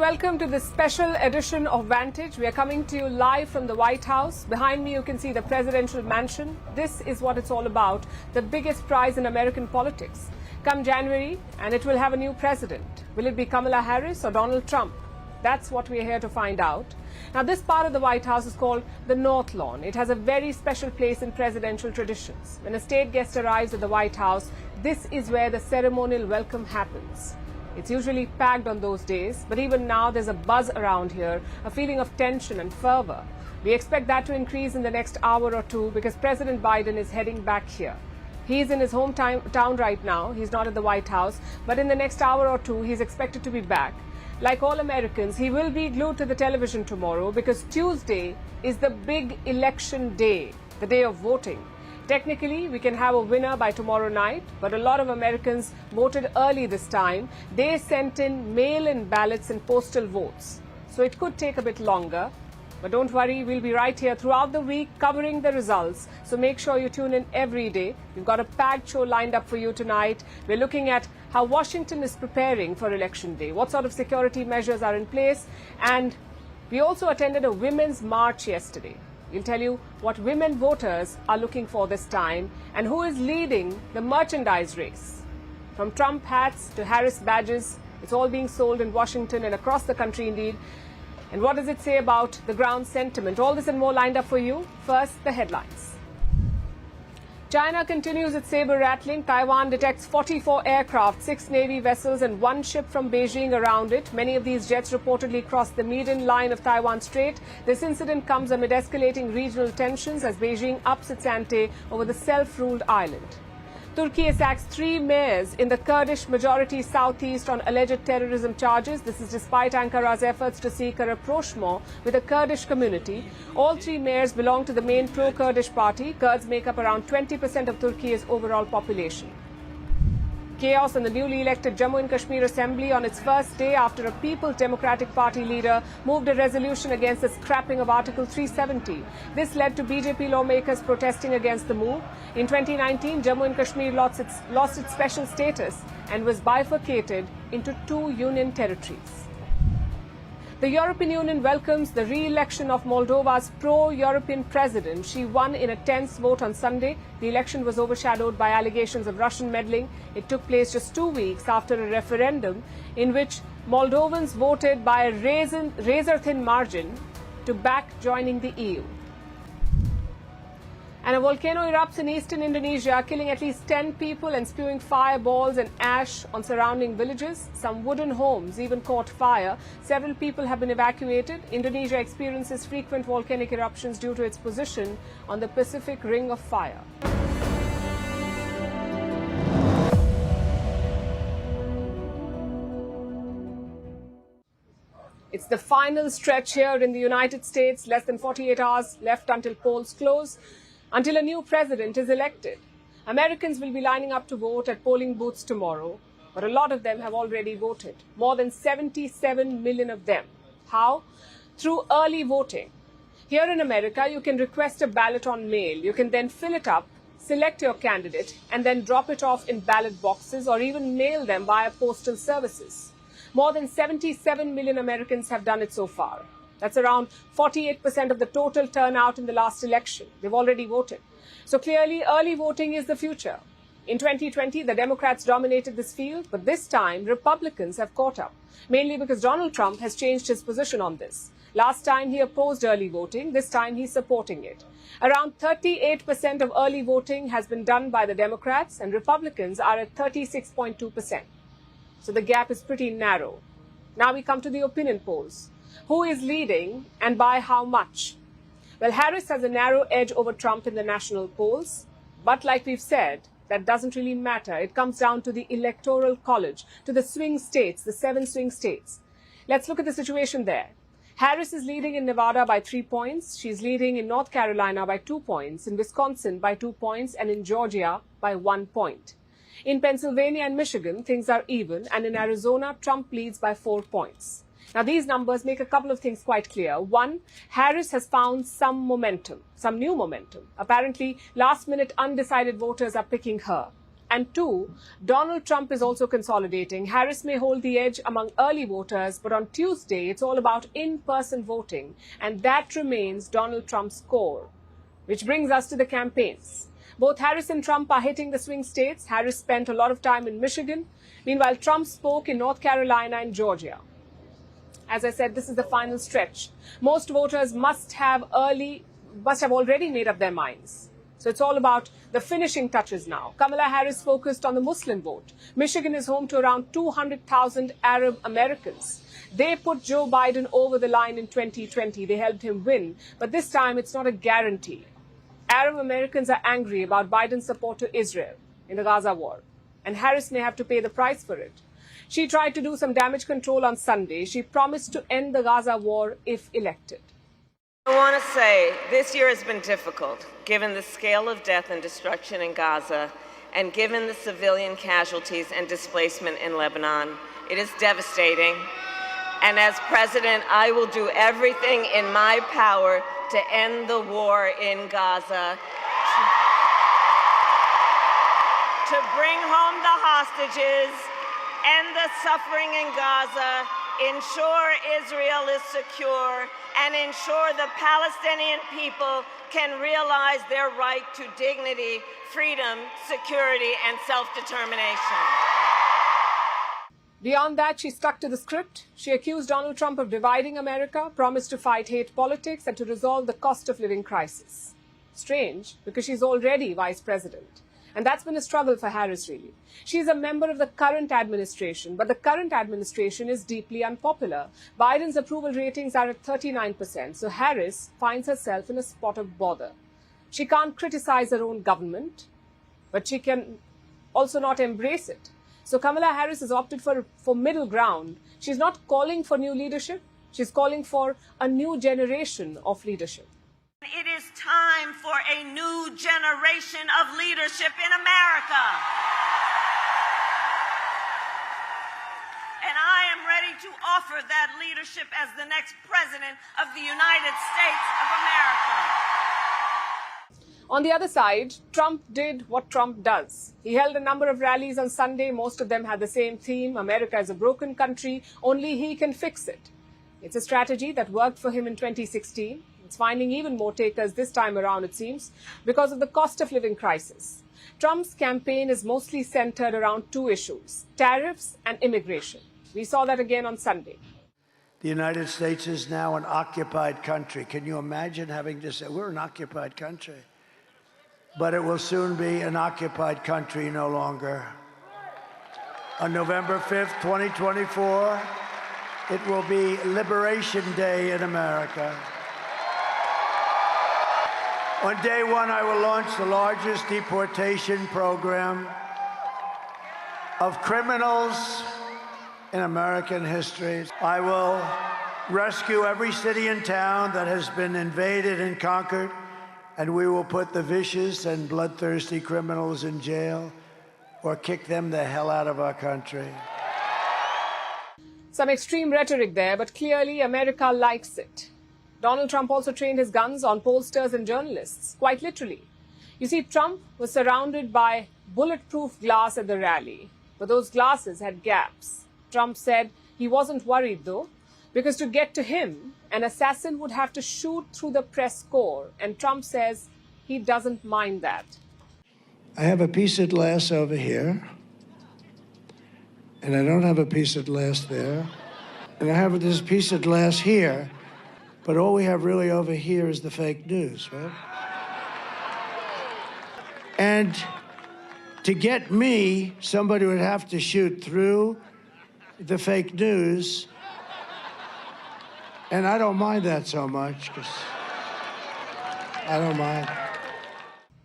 welcome to this special edition of Vantage. We are coming to you live from the White House. Behind me, you can see the presidential mansion. This is what it's all about, the biggest prize in American politics. Come January, and it will have a new president. Will it be Kamala Harris or Donald Trump? That's what we're here to find out. Now, this part of the White House is called the North Lawn. It has a very special place in presidential traditions. When a state guest arrives at the White House, this is where the ceremonial welcome happens. It's usually packed on those days, but even now there's a buzz around here, a feeling of tension and fervor. We expect that to increase in the next hour or two because President Biden is heading back here. He's in his hometown right now. He's not at the White House, but in the next hour or two, he's expected to be back. Like all Americans, he will be glued to the television tomorrow because Tuesday is the big election day, the day of voting. Technically, we can have a winner by tomorrow night, but a lot of Americans voted early this time. They sent in mail-in ballots and postal votes. So it could take a bit longer. But don't worry, we'll be right here throughout the week covering the results. So make sure you tune in every day. We've got a packed show lined up for you tonight. We're looking at how Washington is preparing for Election Day, what sort of security measures are in place, and we also attended a women's march yesterday. We'll tell you what women voters are looking for this time and who is leading the merchandise race. From Trump hats to Harris badges, it's all being sold in Washington and across the country indeed. And what does it say about the ground sentiment? All this and more lined up for you. First, the headlines. China continues its saber rattling. Taiwan detects 44 aircraft, 6 Navy vessels and 1 ship from Beijing around it. Many of these jets reportedly crossed the median line of Taiwan Strait. This incident comes amid escalating regional tensions as Beijing ups its ante over the self-ruled island. Turkey sacks 3 mayors in the Kurdish majority southeast on alleged terrorism charges. This is despite Ankara's efforts to seek a rapprochement with the Kurdish community. All 3 mayors belong to the main pro-Kurdish party. Kurds make up around 20% of Turkey's overall population. Chaos in the newly elected Jammu and Kashmir Assembly on its first day after a People's Democratic Party leader moved a resolution against the scrapping of Article 370. This led to BJP lawmakers protesting against the move. In 2019, Jammu and Kashmir lost its special status and was bifurcated into 2 union territories. The European Union welcomes the re-election of Moldova's pro-European president. She won in a tense vote on Sunday. The election was overshadowed by allegations of Russian meddling. It took place just 2 weeks after a referendum in which Moldovans voted by a razor-thin margin to back joining the EU. And a volcano erupts in eastern Indonesia, killing at least 10 people and spewing fireballs and ash on surrounding villages. Some wooden homes even caught fire. Several people have been evacuated. Indonesia experiences frequent volcanic eruptions due to its position on the Pacific Ring of Fire. It's the final stretch here in the United States. Less than 48 hours left until polls close. Until a new president is elected. Americans will be lining up to vote at polling booths tomorrow, but a lot of them have already voted. More than 77 million of them. How? Through early voting. Here in America, you can request a ballot on mail. You can then fill it up, select your candidate, and then drop it off in ballot boxes or even mail them via postal services. More than 77 million Americans have done it so far. That's around 48% of the total turnout in the last election. They've already voted. So clearly, early voting is the future. In 2020, the Democrats dominated this field, but this time, Republicans have caught up, mainly because Donald Trump has changed his position on this. Last time, he opposed early voting. This time, he's supporting it. Around 38% of early voting has been done by the Democrats, and Republicans are at 36.2%. So the gap is pretty narrow. Now we come to the opinion polls. Who is leading and by how much? Well, Harris has a narrow edge over Trump in the national polls. But like we've said, that doesn't really matter. It comes down to the Electoral College, to the swing states, the 7 swing states. Let's look at the situation there. Harris is leading in Nevada by 3 points. She's leading in North Carolina by 2 points, in Wisconsin by 2 points, and in Georgia by 1 point. In Pennsylvania and Michigan, things are even, and in Arizona, Trump leads by 4 points. Now, these numbers make a couple of things quite clear. One, Harris has found some momentum, some new momentum. Apparently, last-minute undecided voters are picking her. And two, Donald Trump is also consolidating. Harris may hold the edge among early voters, but on Tuesday, it's all about in-person voting, and that remains Donald Trump's core. Which brings us to the campaigns. Both Harris and Trump are hitting the swing states. Harris spent a lot of time in Michigan. Meanwhile, Trump spoke in North Carolina and Georgia. As I said, this is the final stretch. Most voters must have already made up their minds. So it's all about the finishing touches now. Kamala Harris focused on the Muslim vote. Michigan is home to around 200,000 Arab Americans. They put Joe Biden over the line in 2020. They helped him win. But this time, it's not a guarantee. Arab Americans are angry about Biden's support to Israel in the Gaza war. And Harris may have to pay the price for it. She tried to do some damage control on Sunday. She promised to end the Gaza war if elected. I want to say this year has been difficult, given the scale of death and destruction in Gaza, and given the civilian casualties and displacement in Lebanon. It is devastating. And as president, I will do everything in my power to end the war in Gaza, to bring home the hostages, end the suffering in Gaza, ensure Israel is secure, and ensure the Palestinian people can realize their right to dignity, freedom, security, and self-determination. Beyond that, she stuck to the script. She accused Donald Trump of dividing America, promised to fight hate politics, and to resolve the cost of living crisis. Strange, because she's already vice president. And that's been a struggle for Harris, really. She's a member of the current administration, but the current administration is deeply unpopular. Biden's approval ratings are at 39%, so Harris finds herself in a spot of bother. She can't criticize her own government, but she can also not embrace it. So Kamala Harris has opted for middle ground. She's not calling for new leadership. She's calling for a new generation of leadership. It is time for a new generation of leadership in America. And I am ready to offer that leadership as the next president of the United States of America. On the other side, Trump did what Trump does. He held a number of rallies on Sunday. Most of them had the same theme: America is a broken country, only he can fix it. It's a strategy that worked for him in 2016. It's finding even more takers this time around, it seems, because of the cost of living crisis. Trump's campaign is mostly centered around two issues: tariffs and immigration. We saw that again on Sunday. The United States is now an occupied country. Can you imagine having to say, we're an occupied country? But it will soon be an occupied country no longer. On November 5th, 2024, it will be Liberation Day in America. On day one, I will launch the largest deportation program of criminals in American history. I will rescue every city and town that has been invaded and conquered, and we will put the vicious and bloodthirsty criminals in jail or kick them the hell out of our country. Some extreme rhetoric there, but clearly America likes it. Donald Trump also trained his guns on pollsters and journalists, quite literally. You see, Trump was surrounded by bulletproof glass at the rally, but those glasses had gaps. Trump said he wasn't worried, though, because to get to him, an assassin would have to shoot through the press corps, and Trump says he doesn't mind that. I have a piece of glass over here, and I don't have a piece of glass there, and I have this piece of glass here, but all we have really over here is the fake news, right? And to get me, somebody would have to shoot through the fake news, and I don't mind that so much, because I don't mind.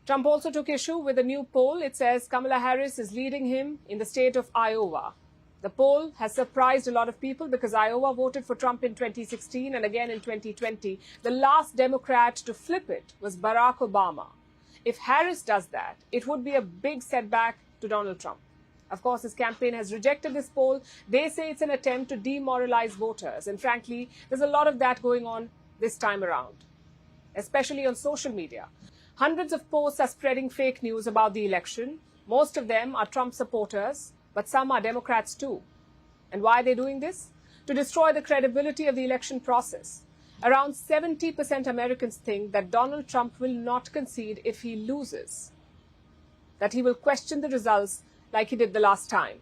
Trump also took issue with a new poll. It says Kamala Harris is leading him in the state of Iowa. The poll has surprised a lot of people because Iowa voted for Trump in 2016 and again in 2020. The last Democrat to flip it was Barack Obama. If Harris does that, it would be a big setback to Donald Trump. Of course, his campaign has rejected this poll. They say it's an attempt to demoralize voters. And frankly, there's a lot of that going on this time around, especially on social media. Hundreds of posts are spreading fake news about the election. Most of them are Trump supporters, but some are Democrats too. And why are they doing this? To destroy the credibility of the election process. Around 70% Americans think that Donald Trump will not concede if he loses, that he will question the results like he did the last time.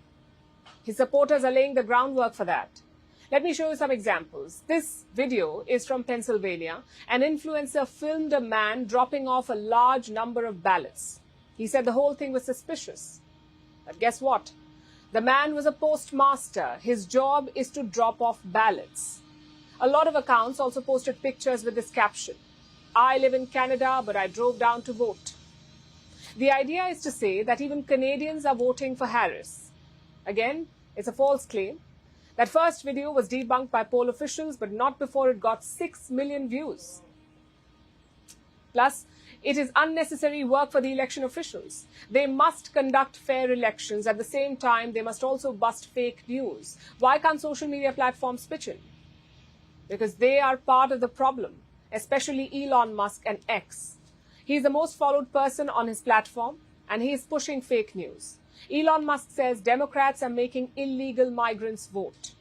His supporters are laying the groundwork for that. Let me show you some examples. This video is from Pennsylvania. An influencer filmed a man dropping off a large number of ballots. He said the whole thing was suspicious. But guess what? The man was a postmaster. His job is to drop off ballots. A lot of accounts also posted pictures with this caption: "I live in Canada, but I drove down to vote." The idea is to say that even Canadians are voting for Harris. Again, it's a false claim. That first video was debunked by poll officials, but not before it got 6 million views. Plus, it is unnecessary work for the election officials. They must conduct fair elections. At the same time, they must also bust fake news. Why can't social media platforms pitch in? Because they are part of the problem, especially Elon Musk and X. He is the most followed person on his platform, and he is pushing fake news. Elon Musk says Democrats are making illegal migrants vote.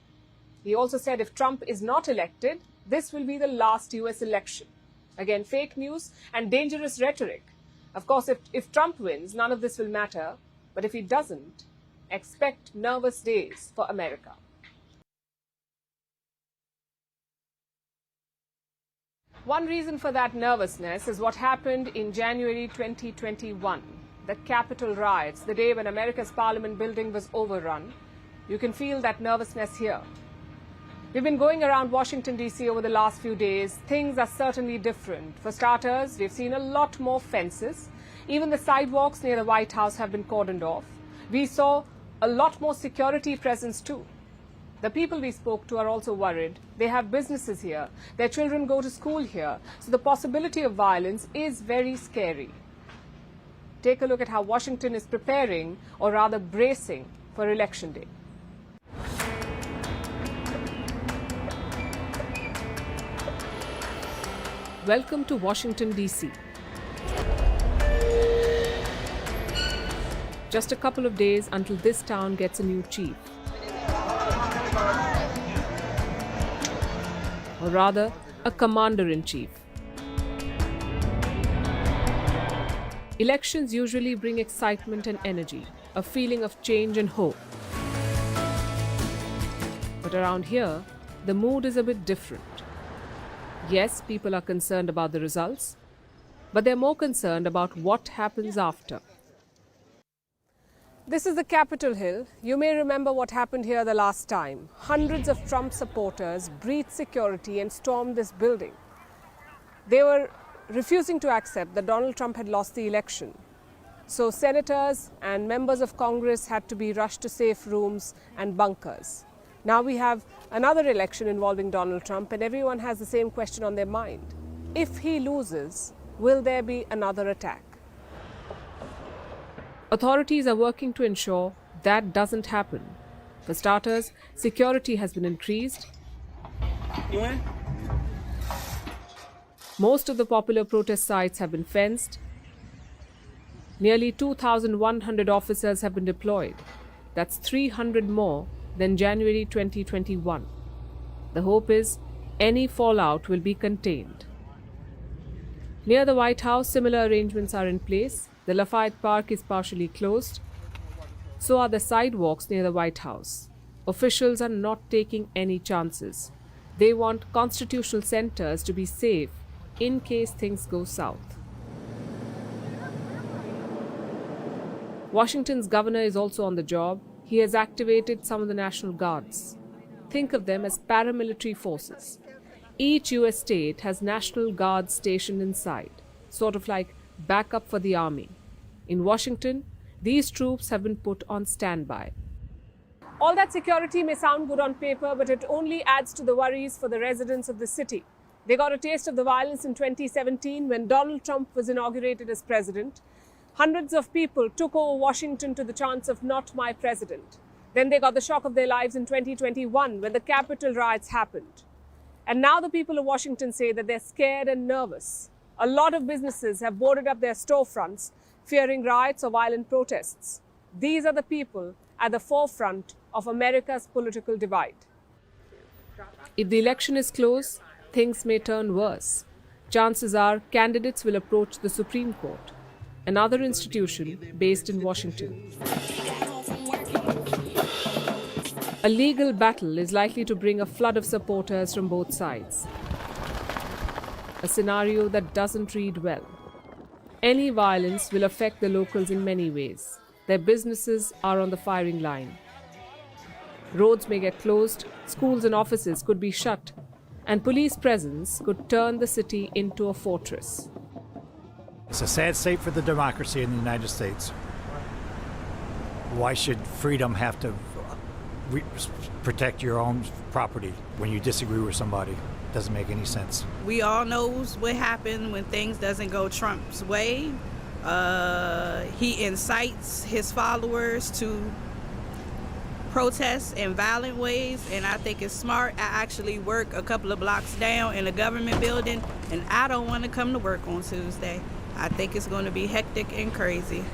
He also said if Trump is not elected, this will be the last US election. Again, fake news and dangerous rhetoric. Of course, if Trump wins, none of this will matter. But if he doesn't, expect nervous days for America. One reason for that nervousness is what happened in January 2021. The Capitol riots, the day when America's Parliament building was overrun. You can feel that nervousness here. We've been going around Washington, D.C. over the last few days. Things are certainly different. For starters, we've seen a lot more fences. Even the sidewalks near the White House have been cordoned off. We saw a lot more security presence too. The people we spoke to are also worried. They have businesses here. Their children go to school here. So the possibility of violence is very scary. Take a look at how Washington is preparing, or rather bracing, for Election Day. Welcome to Washington, D.C. Just a couple of days until this town gets a new chief. Or rather, a commander-in-chief. Elections usually bring excitement and energy, a feeling of change and hope. But around here, the mood is a bit different. Yes, people are concerned about the results, but they're more concerned about what happens after. This is the Capitol Hill. You may remember what happened here the last time. Hundreds of Trump supporters breached security and stormed this building. They were refusing to accept that Donald Trump had lost the election. So senators and members of Congress had to be rushed to safe rooms and bunkers. Now we have another election involving Donald Trump, and everyone has the same question on their mind. If he loses, will there be another attack? Authorities are working to ensure that doesn't happen. For starters, security has been increased. Most of the popular protest sites have been fenced. Nearly 2,100 officers have been deployed. That's 300 more than January 2021. The hope is any fallout will be contained. Near the White House, similar arrangements are in place. The Lafayette Park is partially closed. So are the sidewalks near the White House. Officials are not taking any chances. They want constitutional centers to be safe in case things go south. Washington's governor is also on the job. He has activated some of the National Guards. Think of them as paramilitary forces. Each US state has National Guards stationed inside, sort of like backup for the army. In Washington, these troops have been put on standby. All that security may sound good on paper, but it only adds to the worries for the residents of the city. They got a taste of the violence in 2017 when Donald Trump was inaugurated as president. Hundreds of people took over Washington to the chants of "Not my president." Then they got the shock of their lives in 2021 when the Capitol riots happened. And now the people of Washington say that they're scared and nervous. A lot of businesses have boarded up their storefronts, fearing riots or violent protests. These are the people at the forefront of America's political divide. If the election is close, things may turn worse. Chances are candidates will approach the Supreme Court, another institution based in Washington. A legal battle is likely to bring a flood of supporters from both sides. A scenario that doesn't read well. Any violence will affect the locals in many ways. Their businesses are on the firing line. Roads may get closed, schools and offices could be shut, and police presence could turn the city into a fortress. It's a sad state for the democracy in the United States. Why should freedom have to protect your own property when you disagree with somebody? Doesn't make any sense. We all knows what happened when things doesn't go Trump's way. He incites his followers to protest in violent ways, and I think it's smart. I actually work a couple of blocks down in a government building, and I don't want to come to work on Tuesday. I think it's going to be hectic and crazy.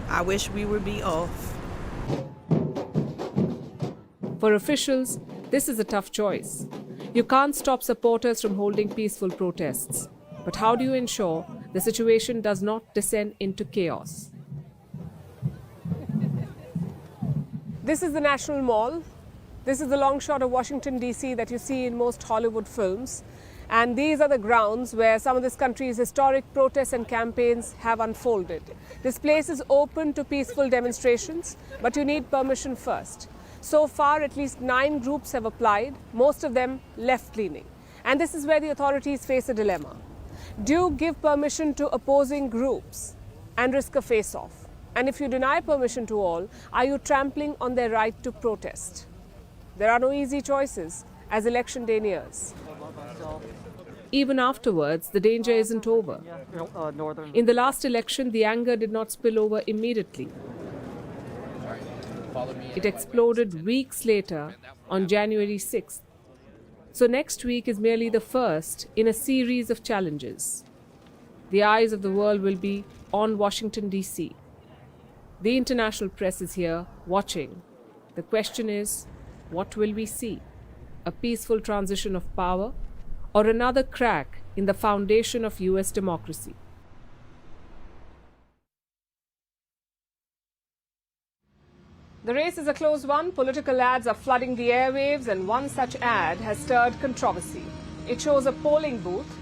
I wish we would be off. For officials, this is a tough choice. You can't stop supporters from holding peaceful protests. But how do you ensure the situation does not descend into chaos? This is the National Mall. This is the long shot of Washington, D.C. that you see in most Hollywood films. And these are the grounds where some of this country's historic protests and campaigns have unfolded. This place is open to peaceful demonstrations, but you need permission first. So far, at least 9 groups have applied, most of them left-leaning. And this is where the authorities face a dilemma. Do you give permission to opposing groups and risk a face-off? And if you deny permission to all, are you trampling on their right to protest? There are no easy choices as election day nears. Even afterwards, the danger isn't over. In the last election, the anger did not spill over immediately. It exploded weeks later on January 6th. So next week is merely the first in a series of challenges. The eyes of the world will be on Washington, D.C. The international press is here watching. The question is, what will we see? A peaceful transition of power or another crack in the foundation of U.S. democracy? The race is a close one. Political ads are flooding the airwaves, and one such ad has stirred controversy. It shows a polling booth.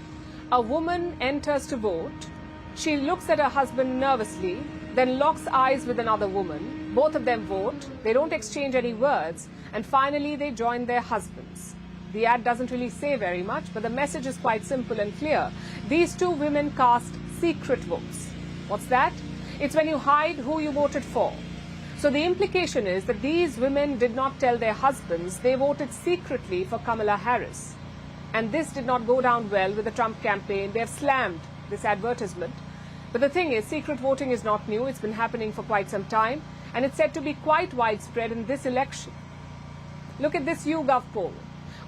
A woman enters to vote. She looks at her husband nervously, then locks eyes with another woman. Both of them vote. They don't exchange any words, and finally they join their husbands. The ad doesn't really say very much, but the message is quite simple and clear. These two women cast secret votes. What's that? It's when you hide who you voted for. So the implication is that these women did not tell their husbands they voted secretly for Kamala Harris. And this did not go down well with the Trump campaign. They have slammed this advertisement. But the thing is, secret voting is not new. It's been happening for quite some time. And it's said to be quite widespread in this election. Look at this YouGov poll.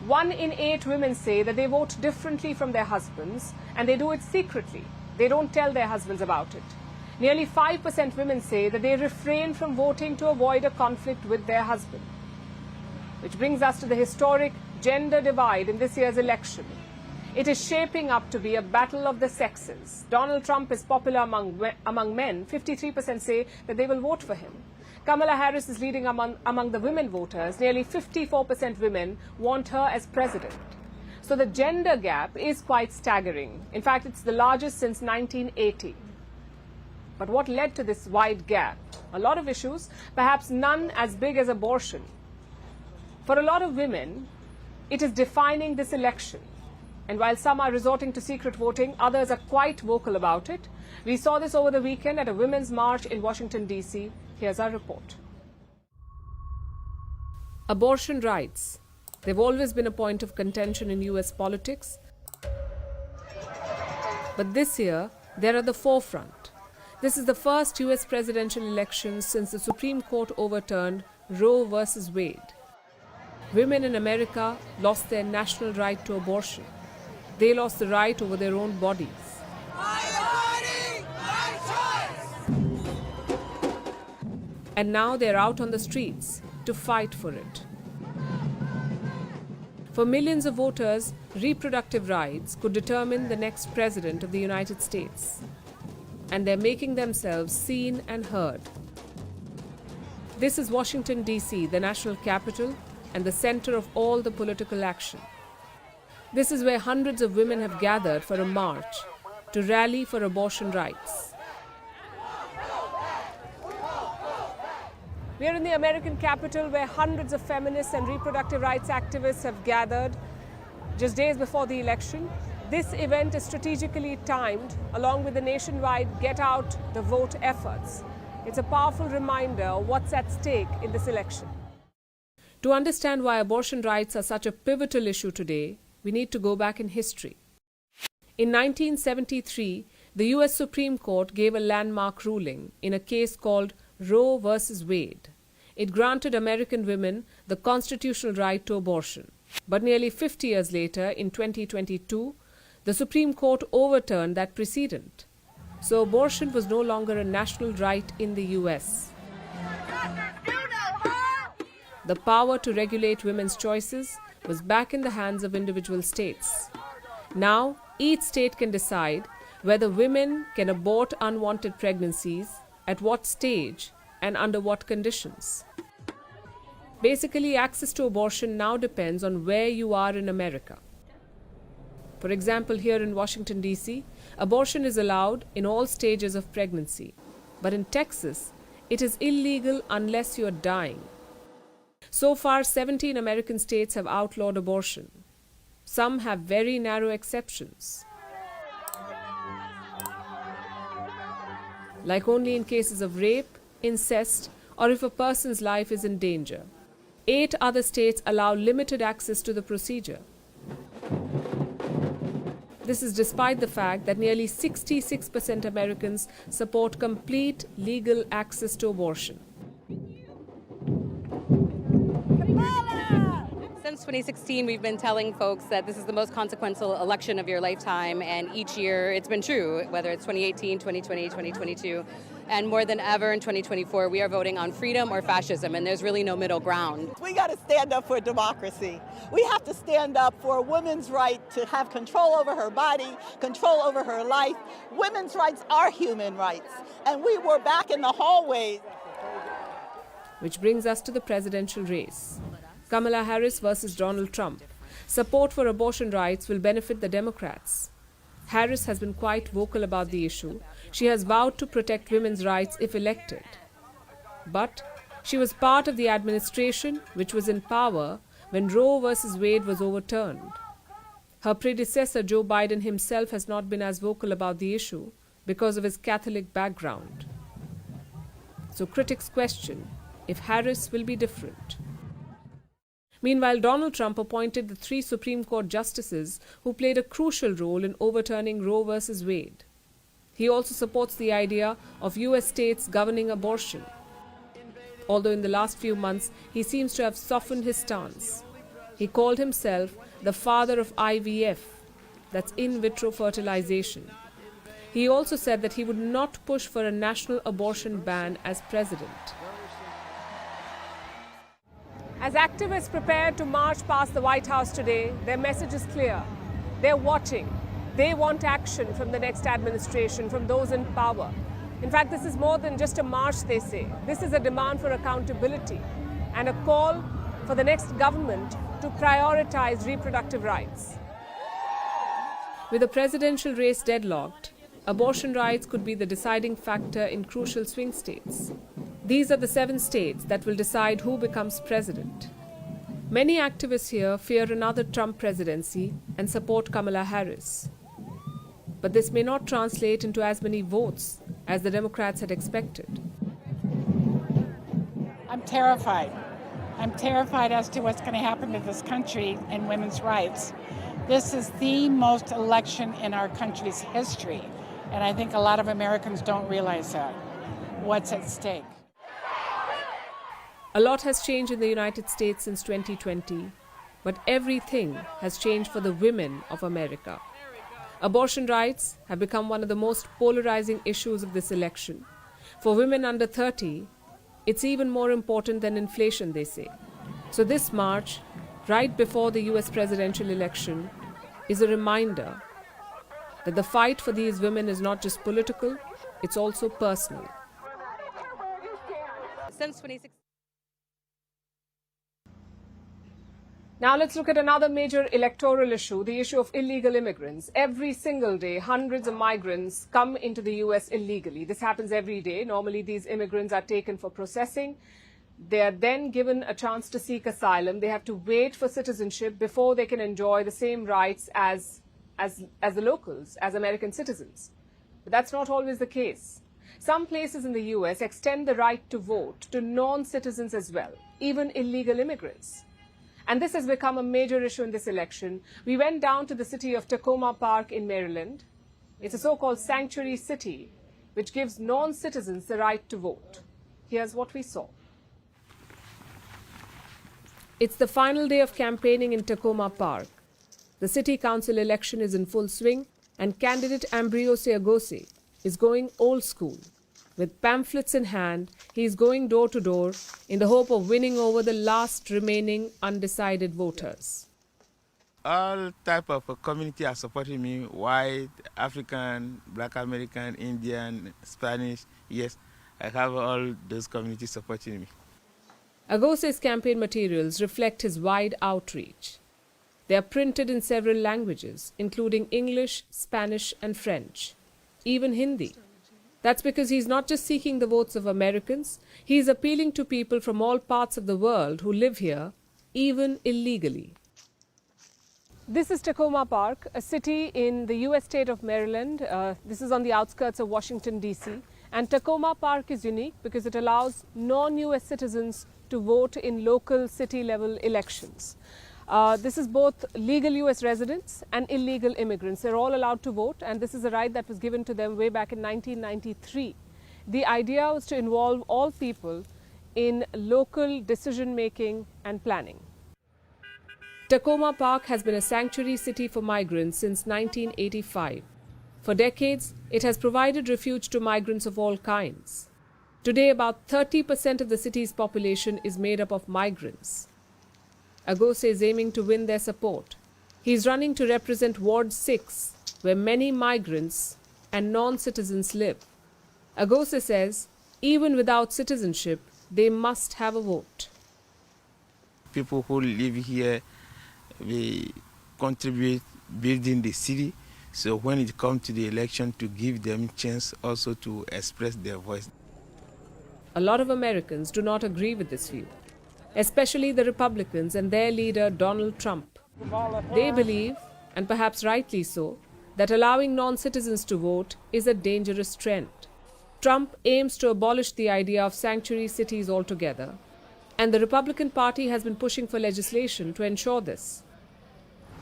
1 in 8 women say that they vote differently from their husbands, and they do it secretly. They don't tell their husbands about it. Nearly 5% women say that they refrain from voting to avoid a conflict with their husband. Which brings us to the historic gender divide in this year's election. It is shaping up to be a battle of the sexes. Donald Trump is popular among men. 53% say that they will vote for him. Kamala Harris is leading among the women voters. Nearly 54% women want her as president. So the gender gap is quite staggering. In fact, it's the largest since 1980. But what led to this wide gap? A lot of issues, perhaps none as big as abortion. For a lot of women, it is defining this election. And while some are resorting to secret voting, others are quite vocal about it. We saw this over the weekend at a women's march in Washington, D.C. Here's our report. Abortion rights. They've always been a point of contention in U.S. politics. But this year, they're at the forefront. This is the first U.S. presidential election since the Supreme Court overturned Roe versus Wade. Women in America lost their national right to abortion. They lost the right over their own bodies. My body, my choice! and now they're out on the streets to fight for it. For millions of voters, reproductive rights could determine the next president of the United States. And they're making themselves seen and heard. This is Washington, D.C., the national capital and the center of all the political action. This is where hundreds of women have gathered for a march to rally for abortion rights. We are in the American capital where hundreds of feminists and reproductive rights activists have gathered just days before the election. This event is strategically timed along with the nationwide Get Out the Vote efforts. It's a powerful reminder of what's at stake in this election. To understand why abortion rights are such a pivotal issue today, we need to go back in history. In 1973, the US Supreme Court gave a landmark ruling in a case called Roe versus Wade. It granted American women the constitutional right to abortion. But nearly 50 years later, in 2022, the Supreme Court overturned that precedent. So abortion was no longer a national right in the US. The power to regulate women's choices was back in the hands of individual states. Now, each state can decide whether women can abort unwanted pregnancies, at what stage, and under what conditions. Basically, access to abortion now depends on where you are in America. For example, here in Washington, D.C., abortion is allowed in all stages of pregnancy. But in Texas, it is illegal unless you are dying. So far, 17 American states have outlawed abortion. Some have very narrow exceptions, like only in cases of rape, incest, or if a person's life is in danger. 8 other states allow limited access to the procedure. This is despite the fact that nearly 66% Americans support complete legal access to abortion. Since 2016, we've been telling folks that this is the most consequential election of your lifetime, and each year it's been true, whether it's 2018, 2020, 2022. And more than ever in 2024, we are voting on freedom or fascism, and there's really no middle ground. We got to stand up for democracy. We have to stand up for a woman's right to have control over her body, control over her life. Women's rights are human rights, and we were back in the hallways. Which brings us to the presidential race. Kamala Harris versus Donald Trump. Support for abortion rights will benefit the Democrats. Harris has been quite vocal about the issue. She has vowed to protect women's rights if elected. But she was part of the administration which was in power when Roe versus Wade was overturned. Her predecessor, Joe Biden himself, has not been as vocal about the issue because of his Catholic background. So critics question if Harris will be different. Meanwhile, Donald Trump appointed the 3 Supreme Court justices who played a crucial role in overturning Roe versus Wade. He also supports the idea of US states governing abortion. Although in the last few months, he seems to have softened his stance. He called himself the father of IVF, that's in vitro fertilization. He also said that he would not push for a national abortion ban as president. As activists prepare to march past the White House today, their message is clear. They're watching. They want action from the next administration, from those in power. In fact, this is more than just a march, they say. This is a demand for accountability and a call for the next government to prioritize reproductive rights. With the presidential race deadlocked, abortion rights could be the deciding factor in crucial swing states. These are the 7 states that will decide who becomes president. Many activists here fear another Trump presidency and support Kamala Harris. But this may not translate into as many votes as the Democrats had expected. I'm terrified. I'm terrified as to what's going to happen to this country and women's rights. This is the most election in our country's history, and I think a lot of Americans don't realize that. What's at stake? A lot has changed in the United States since 2020, but everything has changed for the women of America. Abortion rights have become one of the most polarizing issues of this election. For women under 30, It's even more important than inflation, they say. So this march, right before the US presidential election, is a reminder that the fight for these women is not just political, it's also personal. Since 2016. Now let's look at another major electoral issue, the issue of illegal immigrants. Every single day, hundreds of migrants come into the US illegally. This happens every day. Normally, these immigrants are taken for processing. They are then given a chance to seek asylum. They have to wait for citizenship before they can enjoy the same rights as the locals, as American citizens. But that's not always the case. Some places in the US extend the right to vote to non-citizens as well, even illegal immigrants. And this has become a major issue in this election. We went down to the city of Tacoma Park in Maryland. It's a so-called sanctuary city, which gives non-citizens the right to vote. Here's what we saw. It's the final day of campaigning in Tacoma Park. The city council election is in full swing, and candidate Ambriose Agose is going old school. With pamphlets in hand, he is going door to door in the hope of winning over the last remaining undecided voters. All type of community are supporting me: white, African, Black American, Indian, Spanish. Yes, I have all those communities supporting me. Agose's campaign materials reflect his wide outreach. They are printed in several languages, including English, Spanish, and French, even Hindi. That's because he's not just seeking the votes of Americans, he is appealing to people from all parts of the world who live here, even illegally. This is Tacoma Park, a city in the US state of Maryland. This is on the outskirts of Washington, D.C. And Tacoma Park is unique because it allows non-US citizens to vote in local city-level elections. This is both legal US residents and illegal immigrants. They're all allowed to vote, and this is a right that was given to them way back in 1993. The idea was to involve all people in local decision-making and planning. Tacoma Park has been a sanctuary city for migrants since 1985. For decades, it has provided refuge to migrants of all kinds. Today, about 30% of the city's population is made up of migrants. Agose is aiming to win their support. He is running to represent Ward 6, where many migrants and non-citizens live. Agose says, even without citizenship, they must have a vote. People who live here, they contribute building the city. So when it comes to the election, to give them a chance also to express their voice. A lot of Americans do not agree with this view, especially the Republicans and their leader Donald Trump. They believe, and perhaps rightly so, that allowing non-citizens to vote is a dangerous trend. Trump aims to abolish the idea of sanctuary cities altogether, and the Republican Party has been pushing for legislation to ensure this.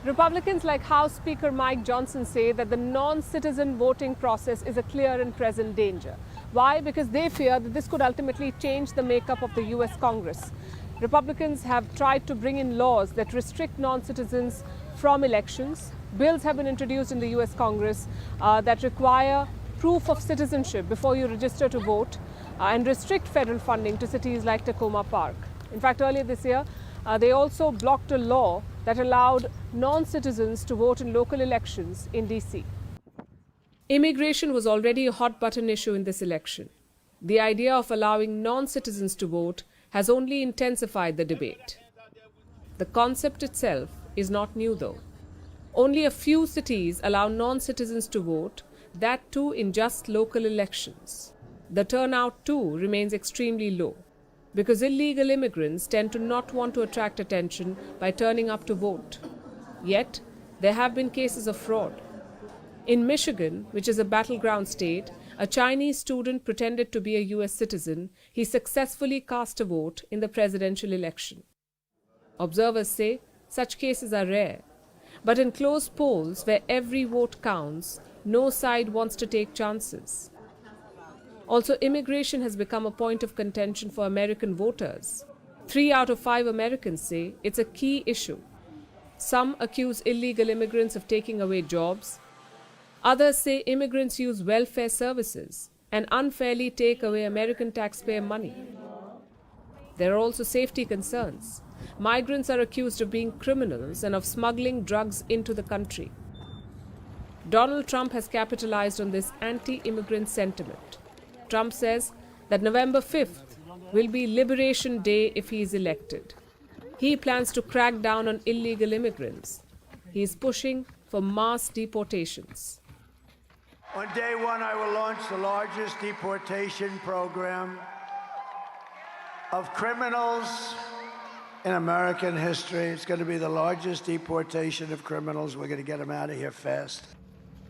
Republicans like House Speaker Mike Johnson say that the non-citizen voting process is a clear and present danger. Why? Because they fear that this could ultimately change the makeup of the US Congress. Republicans have tried to bring in laws that restrict non-citizens from elections. Bills have been introduced in the US Congress that require proof of citizenship before you register to vote and restrict federal funding to cities like Tacoma Park. In fact, earlier this year, they also blocked a law that allowed non-citizens to vote in local elections in D.C. Immigration was already a hot-button issue in this election. The idea of allowing non-citizens to vote has only intensified the debate. The concept itself is not new, though. Only a few cities allow non-citizens to vote, that too in just local elections. The turnout, too, remains extremely low, because illegal immigrants tend to not want to attract attention by turning up to vote. Yet, there have been cases of fraud. In Michigan, which is a battleground state, a Chinese student pretended to be a US citizen. He successfully cast a vote in the presidential election. Observers say such cases are rare. But in close polls where every vote counts, no side wants to take chances. Also, immigration has become a point of contention for American voters. 3 out of 5 Americans say it's a key issue. Some accuse illegal immigrants of taking away jobs. Others say immigrants use welfare services and unfairly take away American taxpayer money. There are also safety concerns. Migrants are accused of being criminals and of smuggling drugs into the country. Donald Trump has capitalized on this anti-immigrant sentiment. Trump says that November 5th will be Liberation Day if he is elected. He plans to crack down on illegal immigrants. He is pushing for mass deportations. On day one, I will launch the largest deportation program of criminals in American history. It's going to be the largest deportation of criminals. We're going to get them out of here fast.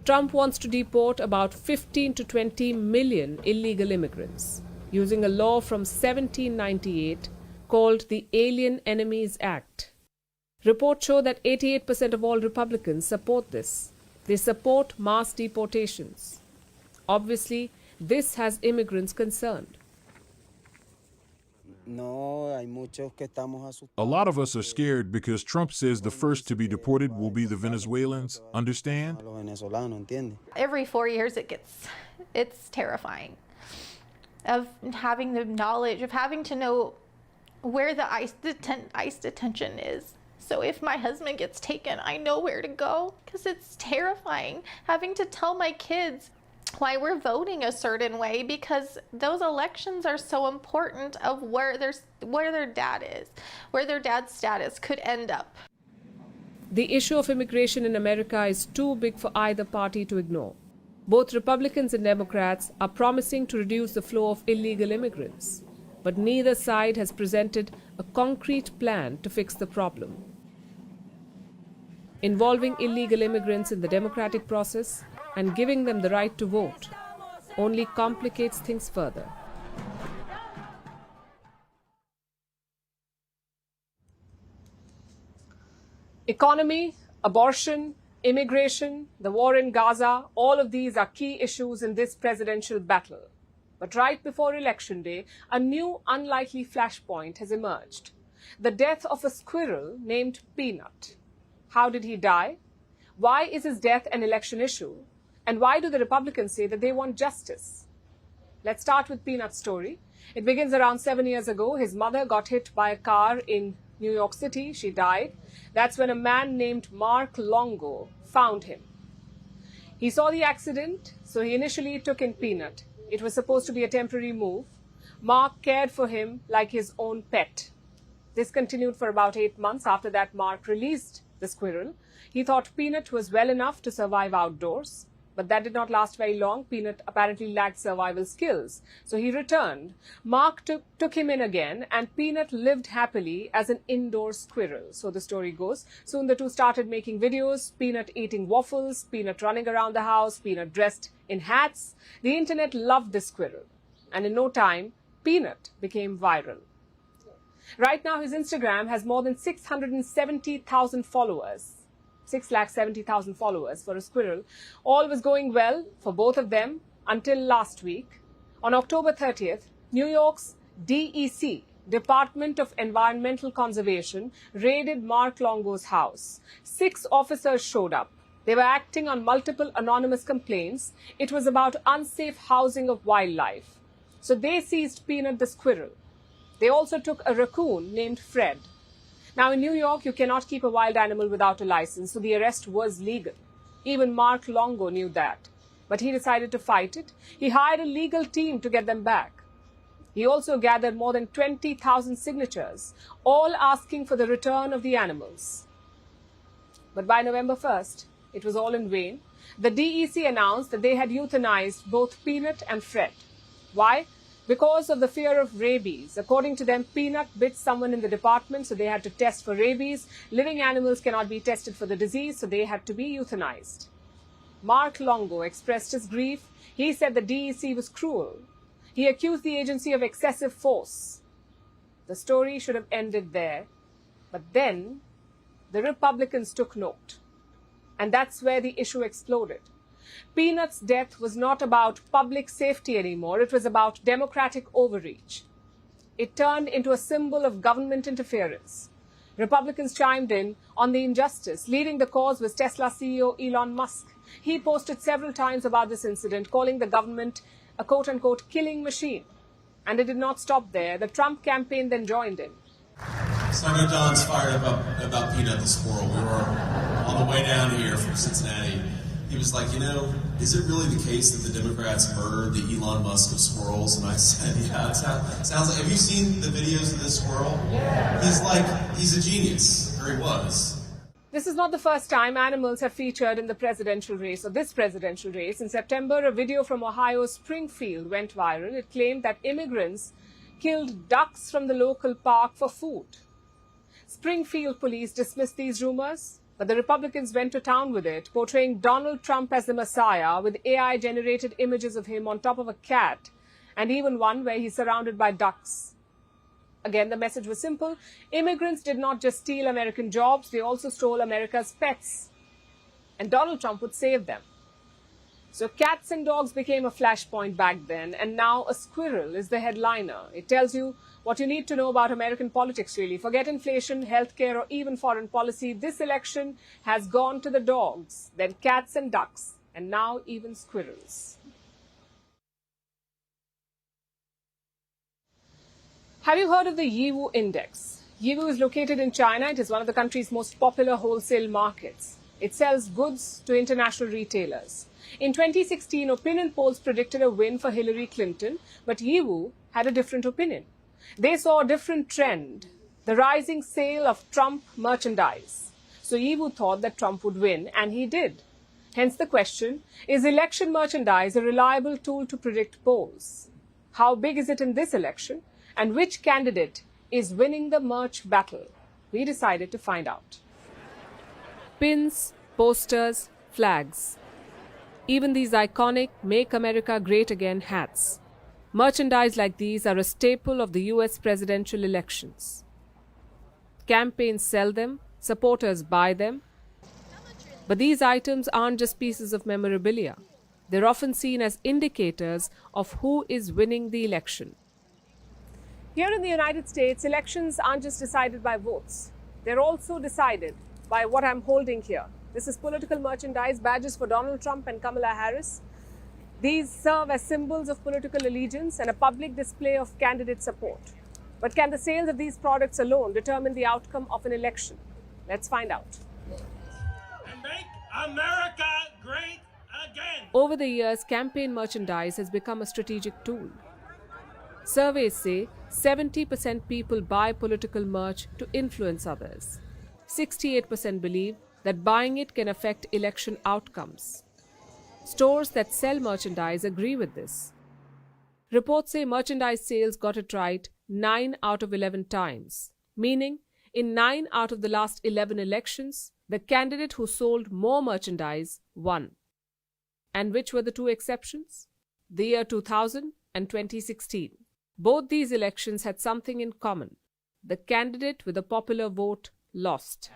Trump wants to deport about 15 to 20 million illegal immigrants using a law from 1798 called the Alien Enemies Act. Reports show that 88% of all Republicans support this. They support mass deportations. Obviously, this has immigrants concerned. A lot of us are scared because Trump says the first to be deported will be the Venezuelans. Understand? Every 4 years it's terrifying. Of having the knowledge, of having to know where the ICE detention is. So if my husband gets taken, I know where to go, because it's terrifying having to tell my kids why we're voting a certain way, because those elections are so important of where their dad is, where their dad's status could end up. The issue of immigration in America is too big for either party to ignore. Both Republicans and Democrats are promising to reduce the flow of illegal immigrants, but neither side has presented a concrete plan to fix the problem. Involving illegal immigrants in the democratic process and giving them the right to vote only complicates things further. Economy, abortion, immigration, the war in Gaza, all of these are key issues in this presidential battle. But right before Election Day, a new unlikely flashpoint has emerged. The death of a squirrel named Peanut. How did he die? Why is his death an election issue? And why do the Republicans say that they want justice? Let's start with Peanut's story. It begins around 7 years ago. His mother got hit by a car in New York City. She died. That's when a man named Mark Longo found him. He saw the accident, so he initially took in Peanut. It was supposed to be a temporary move. Mark cared for him like his own pet. This continued for about 8 months. After that, Mark released the squirrel. He thought Peanut was well enough to survive outdoors, but that did not last very long. Peanut apparently lacked survival skills, so he returned. Mark took him in again, and Peanut lived happily as an indoor squirrel. So the story goes. Soon the two started making videos, Peanut eating waffles, Peanut running around the house, Peanut dressed in hats. The internet loved this squirrel, and in no time, Peanut became viral. Right now, his Instagram has more than 670,000 followers. 670,000 followers for a squirrel. All was going well for both of them until last week. On October 30th, New York's DEC, Department of Environmental Conservation, raided Mark Longo's house. 6 officers showed up. They were acting on multiple anonymous complaints. It was about unsafe housing of wildlife. So they seized Peanut the squirrel. They also took a raccoon named Fred. Now, in New York, you cannot keep a wild animal without a license, so the arrest was legal. Even Mark Longo knew that. But he decided to fight it. He hired a legal team to get them back. He also gathered more than 20,000 signatures, all asking for the return of the animals. But by November 1st, it was all in vain. The DEC announced that they had euthanized both Peanut and Fred. Why? Because of the fear of rabies. According to them, Peanut bit someone in the department, so they had to test for rabies. Living animals cannot be tested for the disease, so they had to be euthanized. Mark Longo expressed his grief. He said the DEC was cruel. He accused the agency of excessive force. The story should have ended there. But then the Republicans took note. And that's where the issue exploded. Peanut's death was not about public safety anymore. It was about democratic overreach. It turned into a symbol of government interference. Republicans chimed in on the injustice. Leading the cause was Tesla CEO Elon Musk. He posted several times about this incident, calling the government a quote-unquote killing machine. And it did not stop there. The Trump campaign then joined in. So I know Don's fired up about Peanut the squirrel. We were on the way down here from Cincinnati. He was like, is it really the case that the Democrats murdered the Elon Musk of squirrels? And I said, yeah, it sounds like, have you seen the videos of this squirrel? Yeah. He's a genius, or he was. This is not the first time animals have featured in the presidential race, or this presidential race. In September, a video from Ohio's Springfield went viral. It claimed that immigrants killed ducks from the local park for food. Springfield police dismissed these rumors, but the Republicans went to town with it, portraying Donald Trump as the Messiah with AI-generated images of him on top of a cat, and even one where he's surrounded by ducks. Again, the message was simple. Immigrants did not just steal American jobs, they also stole America's pets. And Donald Trump would save them. So cats and dogs became a flashpoint back then, and now a squirrel is the headliner. It tells you what you need to know about American politics, really. Forget inflation, healthcare, or even foreign policy. This election has gone to the dogs, then cats and ducks, and now even squirrels. Have you heard of the Yiwu Index? Yiwu is located in China. It is one of the country's most popular wholesale markets. It sells goods to international retailers. In 2016, opinion polls predicted a win for Hillary Clinton, but Yiwu had a different opinion. They saw a different trend, the rising sale of Trump merchandise. So Yiwu thought that Trump would win, and he did. Hence the question, is election merchandise a reliable tool to predict polls? How big is it in this election? And which candidate is winning the merch battle? We decided to find out. Pins, posters, flags. Even these iconic Make America Great Again hats. Merchandise like these are a staple of the US presidential elections. Campaigns sell them, supporters buy them. But these items aren't just pieces of memorabilia. They're often seen as indicators of who is winning the election. Here in the United States, elections aren't just decided by votes. They're also decided by what I'm holding here. This is political merchandise, badges for Donald Trump and Kamala Harris. These serve as symbols of political allegiance and a public display of candidate support. But can the sales of these products alone determine the outcome of an election? Let's find out. And make America great again. Over the years, campaign merchandise has become a strategic tool. Surveys say 70% people buy political merch to influence others. 68% believe that buying it can affect election outcomes. Stores that sell merchandise agree with this. Reports say merchandise sales got it right 9 out of 11 times, meaning in 9 out of the last 11 elections, the candidate who sold more merchandise won. And which were the two exceptions? The year 2000 and 2016. Both these elections had something in common. The candidate with a popular vote lost.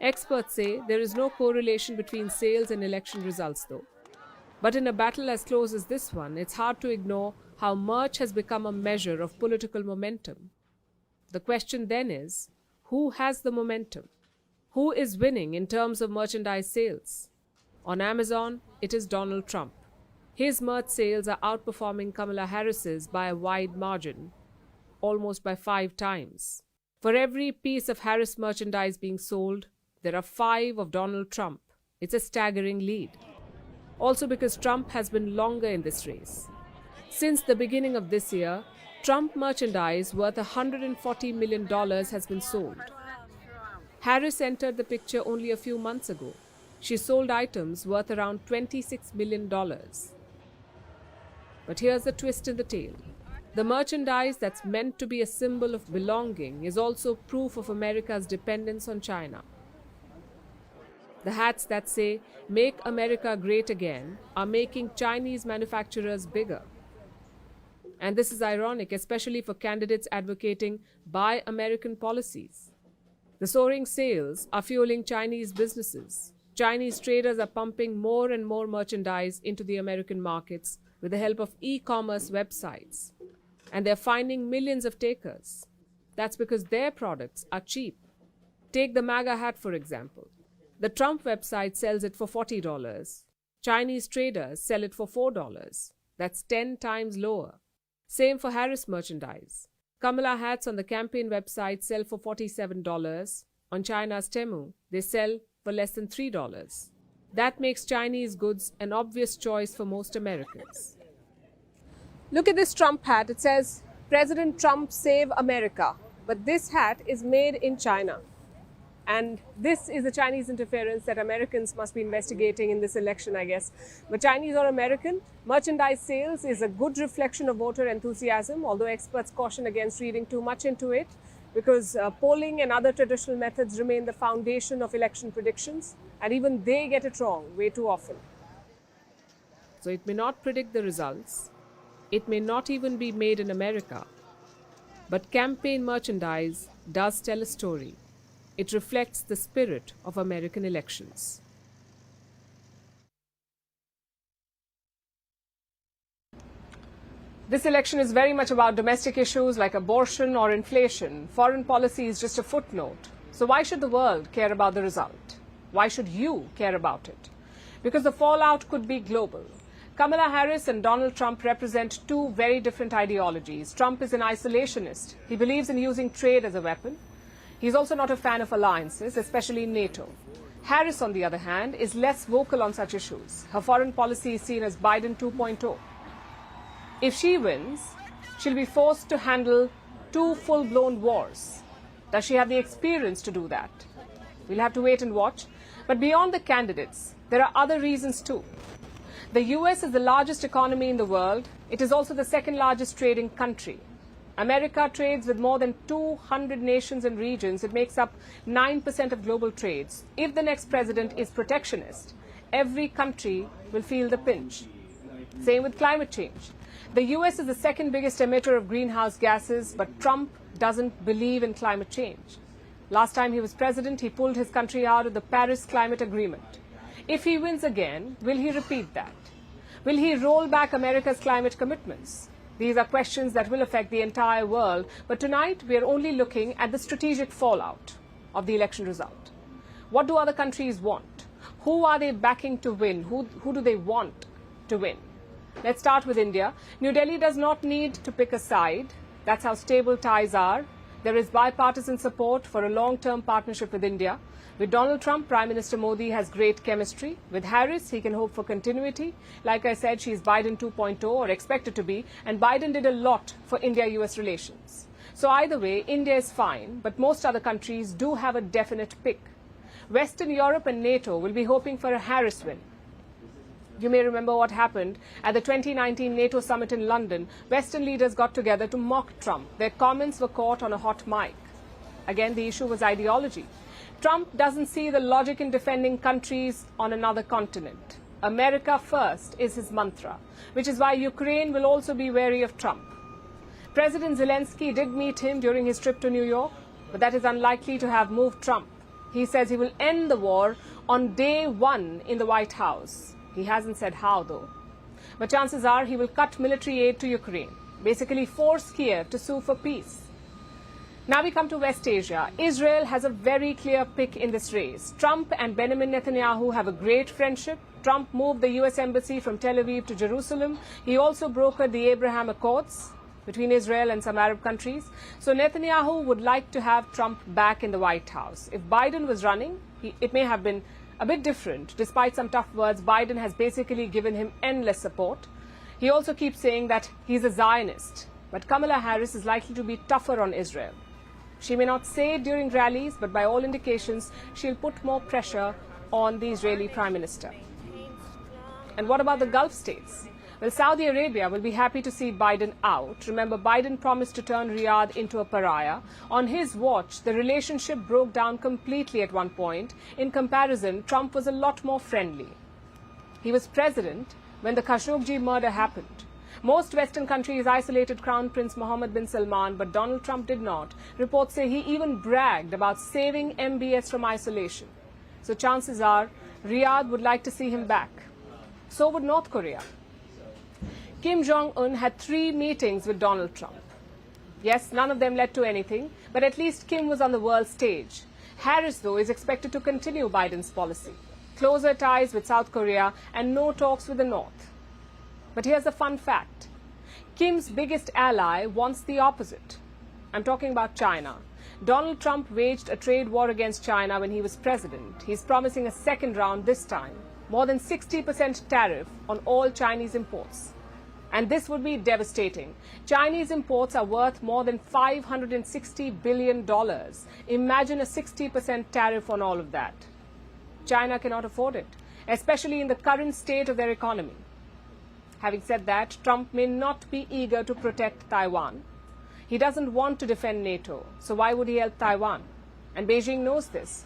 Experts say there is no correlation between sales and election results, though. But in a battle as close as this one, it's hard to ignore how merch has become a measure of political momentum. The question then is, who has the momentum? Who is winning in terms of merchandise sales? On Amazon, it is Donald Trump. His merch sales are outperforming Kamala Harris's by a wide margin, almost by 5 times. For every piece of Harris merchandise being sold, there are 5 of Donald Trump. It's a staggering lead. Also because Trump has been longer in this race. Since the beginning of this year, Trump merchandise worth $140 million has been sold. Harris entered the picture only a few months ago. She sold items worth around $26 million. But here's the twist in the tale. The merchandise that's meant to be a symbol of belonging is also proof of America's dependence on China. The hats that say, "Make America Great Again," are making Chinese manufacturers bigger. And this is ironic, especially for candidates advocating Buy American policies. The soaring sales are fueling Chinese businesses. Chinese traders are pumping more and more merchandise into the American markets with the help of e-commerce websites. And they're finding millions of takers. That's because their products are cheap. Take the MAGA hat, for example. The Trump website sells it for $40. Chinese traders sell it for $4. That's 10 times lower. Same for Harris merchandise. Kamala hats on the campaign website sell for $47. On China's Temu, they sell for less than $3. That makes Chinese goods an obvious choice for most Americans. Look at this Trump hat. It says, President Trump save America. But this hat is made in China. And this is the Chinese interference that Americans must be investigating in this election, I guess. But Chinese or American, merchandise sales is a good reflection of voter enthusiasm, although experts caution against reading too much into it, because polling and other traditional methods remain the foundation of election predictions, and even they get it wrong way too often. So it may not predict the results. It may not even be made in America. But campaign merchandise does tell a story. It reflects the spirit of American elections. This election is very much about domestic issues like abortion or inflation. Foreign policy is just a footnote. So why should the world care about the result? Why should you care about it? Because the fallout could be global. Kamala Harris and Donald Trump represent two very different ideologies. Trump is an isolationist. He believes in using trade as a weapon. He's also not a fan of alliances, especially NATO. Harris, on the other hand, is less vocal on such issues. Her foreign policy is seen as Biden 2.0. If she wins, she'll be forced to handle two full-blown wars. Does she have the experience to do that? We'll have to wait and watch. But beyond the candidates, there are other reasons too. The US is the largest economy in the world. It is also the second largest trading country. America trades with more than 200 nations and regions. It makes up 9% of global trades. If the next president is protectionist, every country will feel the pinch. Same with climate change. The US is the second biggest emitter of greenhouse gases, but Trump doesn't believe in climate change. Last time he was president, he pulled his country out of the Paris Climate Agreement. If he wins again, will he repeat that? Will he roll back America's climate commitments? These are questions that will affect the entire world, but tonight we are only looking at the strategic fallout of the election result. What do other countries want? Who are they backing to win? Who do they want to win? Let's start with India. New Delhi does not need to pick a side. That's how stable ties are. There is bipartisan support for a long-term partnership with India. With Donald Trump, Prime Minister Modi has great chemistry. With Harris, he can hope for continuity. Like I said, she's Biden 2.0 or expected to be, and Biden did a lot for India-US relations. So either way, India is fine, but most other countries do have a definite pick. Western Europe and NATO will be hoping for a Harris win. You may remember what happened at the 2019 NATO summit in London. Western leaders got together to mock Trump. Their comments were caught on a hot mic. Again, the issue was ideology. Trump doesn't see the logic in defending countries on another continent. America first is his mantra, which is why Ukraine will also be wary of Trump. President Zelensky did meet him during his trip to New York, but that is unlikely to have moved Trump. He says he will end the war on day one in the White House. He hasn't said how, though. But chances are he will cut military aid to Ukraine, basically force Kiev to sue for peace. Now we come to West Asia. Israel has a very clear pick in this race. Trump and Benjamin Netanyahu have a great friendship. Trump moved the U.S. embassy from Tel Aviv to Jerusalem. He also brokered the Abraham Accords between Israel and some Arab countries. So Netanyahu would like to have Trump back in the White House. If Biden was running, it may have been a bit different. Despite some tough words, Biden has basically given him endless support. He also keeps saying that he's a Zionist. But Kamala Harris is likely to be tougher on Israel. She may not say it during rallies, but by all indications, she'll put more pressure on the Israeli Prime Minister. And what about the Gulf states? Well, Saudi Arabia will be happy to see Biden out. Remember, Biden promised to turn Riyadh into a pariah. On his watch, the relationship broke down completely at one point. In comparison, Trump was a lot more friendly. He was president when the Khashoggi murder happened. Most Western countries isolated Crown Prince Mohammed bin Salman, but Donald Trump did not. Reports say he even bragged about saving MBS from isolation. So chances are Riyadh would like to see him back. So would North Korea. Kim Jong-un had 3 meetings with Donald Trump. Yes, none of them led to anything, but at least Kim was on the world stage. Harris, though, is expected to continue Biden's policy. Closer ties with South Korea and no talks with the North. But here's a fun fact. Kim's biggest ally wants the opposite. I'm talking about China. Donald Trump waged a trade war against China when he was president. He's promising a second round this time. More than 60% tariff on all Chinese imports. And this would be devastating. Chinese imports are worth more than $560 billion. Imagine a 60% tariff on all of that. China cannot afford it, especially in the current state of their economy. Having said that, Trump may not be eager to protect Taiwan. He doesn't want to defend NATO, so why would he help Taiwan? And Beijing knows this.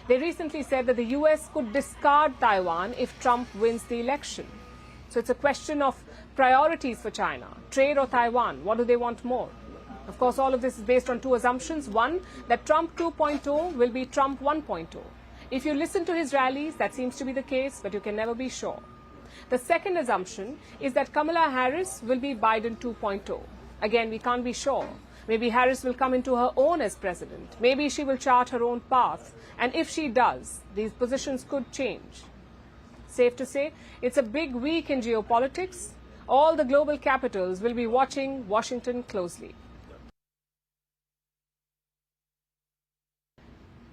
They recently said that the US could discard Taiwan if Trump wins the election. So it's a question of priorities for China, trade or Taiwan. What do they want more? Of course, all of this is based on two assumptions. One, that Trump 2.0 will be Trump 1.0. If you listen to his rallies, that seems to be the case, but you can never be sure. The second assumption is that Kamala Harris will be Biden 2.0. Again, we can't be sure. Maybe Harris will come into her own as president. Maybe she will chart her own path. And if she does, these positions could change. Safe to say, it's a big week in geopolitics. All the global capitals will be watching Washington closely.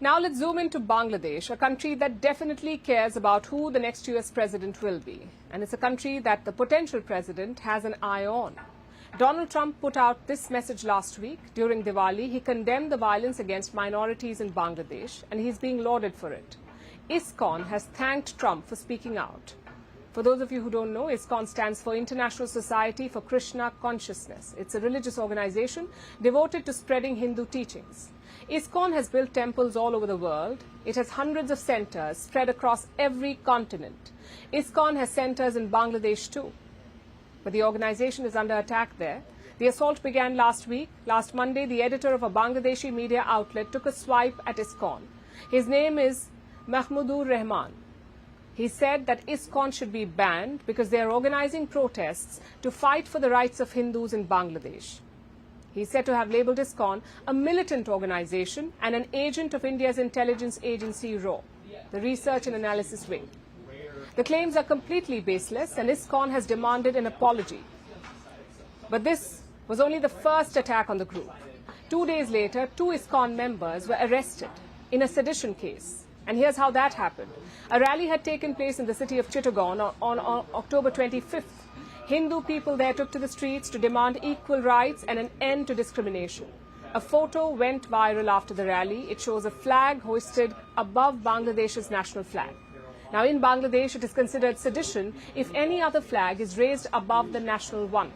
Now let's zoom into Bangladesh, a country that definitely cares about who the next US president will be. And it's a country that the potential president has an eye on. Donald Trump put out this message last week. During Diwali, he condemned the violence against minorities in Bangladesh, and he's being lauded for it. ISKCON has thanked Trump for speaking out. For those of you who don't know, ISKCON stands for International Society for Krishna Consciousness. It's a religious organization devoted to spreading Hindu teachings. ISKCON has built temples all over the world. It has hundreds of centers spread across every continent. ISKCON has centers in Bangladesh too. But the organization is under attack there. The assault began last week. Last Monday, the editor of a Bangladeshi media outlet took a swipe at ISKCON. His name is Mahmudur Rahman. He said that ISKCON should be banned because they are organizing protests to fight for the rights of Hindus in Bangladesh. He is said to have labeled ISKCON a militant organization and an agent of India's intelligence agency RAW, the Research and Analysis Wing. The claims are completely baseless, and ISKCON has demanded an apology. But this was only the first attack on the group. 2 days later, 2 ISKCON members were arrested in a sedition case. And here's how that happened. A rally had taken place in the city of Chittagong on October 25th. Hindu people there took to the streets to demand equal rights and an end to discrimination. A photo went viral after the rally. It shows a flag hoisted above Bangladesh's national flag. Now, in Bangladesh, it is considered sedition if any other flag is raised above the national one.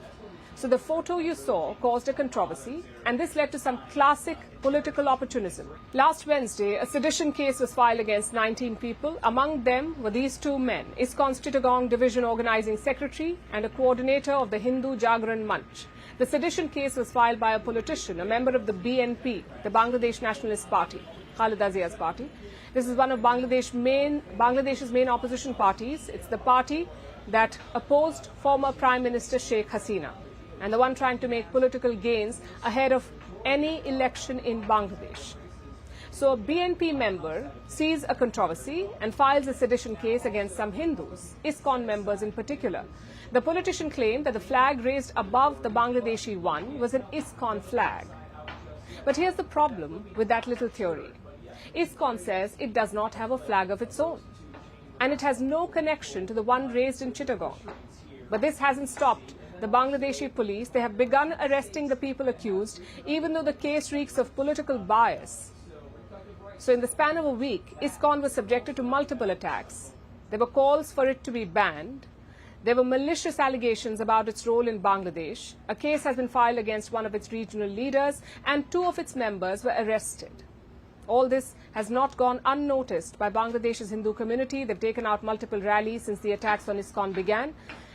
So the photo you saw caused a controversy, and this led to some classic political opportunism. Last Wednesday, a sedition case was filed against 19 people. Among them were these 2 men, ISKCON's Chittagong Division Organizing Secretary and a coordinator of the Hindu Jagran Manch. The sedition case was filed by a politician, a member of the BNP, the Bangladesh Nationalist Party, Khaleda Zia's party. This is one of Bangladesh's main opposition parties. It's the party that opposed former Prime Minister Sheikh Hasina, and the one trying to make political gains ahead of any election in Bangladesh. So a BNP member sees a controversy and files a sedition case against some Hindus, ISKCON members in particular. The politician claimed that the flag raised above the Bangladeshi one was an ISKCON flag. But here's the problem with that little theory. ISKCON says it does not have a flag of its own, and it has no connection to the one raised in Chittagong. But this hasn't stopped the Bangladeshi police. They have begun arresting the people accused, even though the case reeks of political bias. So in the span of a week, ISKCON was subjected to multiple attacks. There were calls for it to be banned. There were malicious allegations about its role in Bangladesh. A case has been filed against one of its regional leaders, and 2 of its members were arrested. All this has not gone unnoticed by Bangladesh's Hindu community. They've taken out multiple rallies since the attacks on ISKCON began,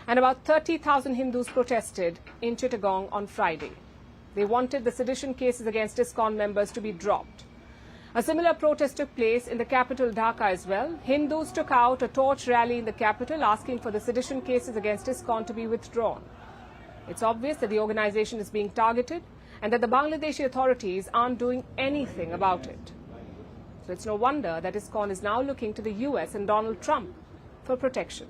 and about 30,000 Hindus protested in Chittagong on Friday. They wanted the sedition cases against ISKCON members to be dropped. A similar protest took place in the capital Dhaka as well. Hindus took out a torch rally in the capital asking for the sedition cases against ISKCON to be withdrawn. It's obvious that the organization is being targeted and that the Bangladeshi authorities aren't doing anything about it. So it's no wonder that ISKCON is now looking to the US and Donald Trump for protection.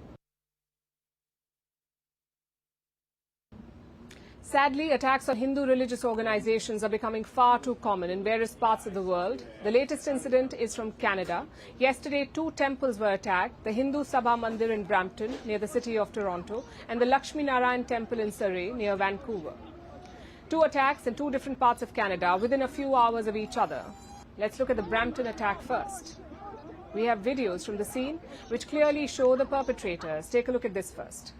Sadly, attacks on Hindu religious organizations are becoming far too common in various parts of the world. The latest incident is from Canada. Yesterday, 2 temples were attacked, the Hindu Sabha Mandir in Brampton, near the city of Toronto, and the Lakshmi Narayan Temple in Surrey, near Vancouver. 2 attacks in 2 different parts of Canada within a few hours of each other. Let's look at the Brampton attack first. We have videos from the scene which clearly show the perpetrators. Take a look at this first.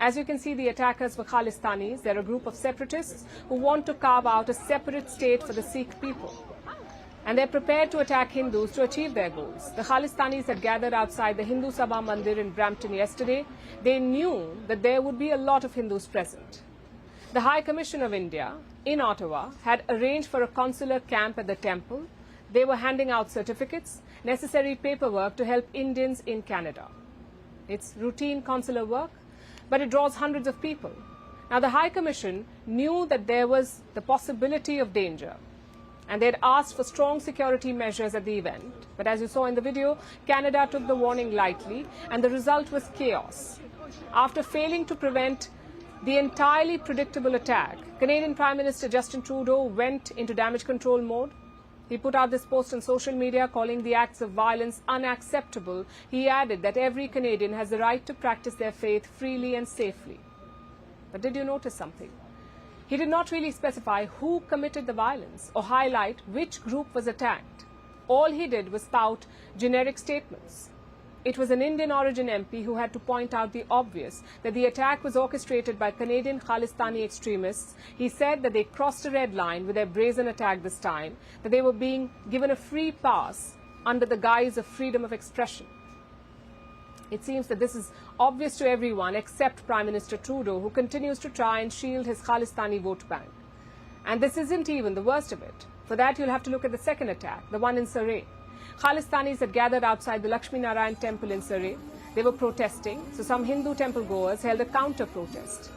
As you can see, the attackers were Khalistanis. They're a group of separatists who want to carve out a separate state for the Sikh people. And they're prepared to attack Hindus to achieve their goals. The Khalistanis had gathered outside the Hindu Sabha Mandir in Brampton yesterday. They knew that there would be a lot of Hindus present. The High Commission of India in Ottawa had arranged for a consular camp at the temple. They were handing out certificates, necessary paperwork to help Indians in Canada. It's routine consular work, but it draws hundreds of people. Now, the High Commission knew that there was the possibility of danger, and they had asked for strong security measures at the event. But as you saw in the video, Canada took the warning lightly, and the result was chaos. After failing to prevent the entirely predictable attack, Canadian Prime Minister Justin Trudeau went into damage control mode. He put out this post on social media calling the acts of violence unacceptable. He added that every Canadian has the right to practice their faith freely and safely. But did you notice something? He did not really specify who committed the violence or highlight which group was attacked. All he did was spout generic statements. It was an Indian origin MP who had to point out the obvious, that the attack was orchestrated by Canadian Khalistani extremists. He said that they crossed a red line with their brazen attack this time, that they were being given a free pass under the guise of freedom of expression. It seems that this is obvious to everyone except Prime Minister Trudeau, who continues to try and shield his Khalistani vote bank. And this isn't even the worst of it. For that, you'll have to look at the second attack, the one in Surrey. Khalistanis had gathered outside the Lakshmi Narayan Temple in Surrey. They were protesting, so some Hindu temple goers held a counter-protest.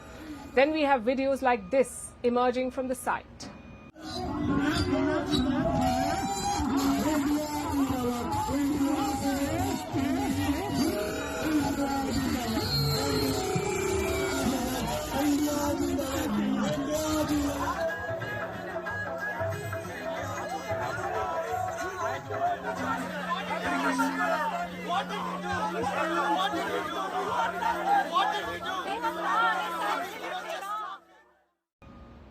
Then we have videos like this emerging from the site.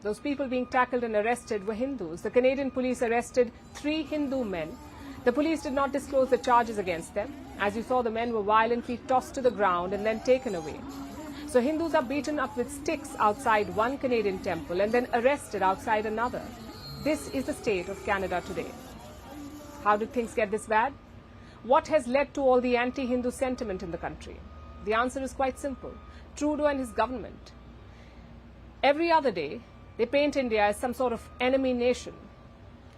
Those people being tackled and arrested were Hindus. The Canadian police arrested 3 Hindu men. The police did not disclose the charges against them. As you saw, the men were violently tossed to the ground and then taken away. So Hindus are beaten up with sticks outside one Canadian temple and then arrested outside another. This is the state of Canada today. How did things get this bad? What has led to all the anti-Hindu sentiment in the country? The answer is quite simple. Trudeau and his government. Every other day, they paint India as some sort of enemy nation,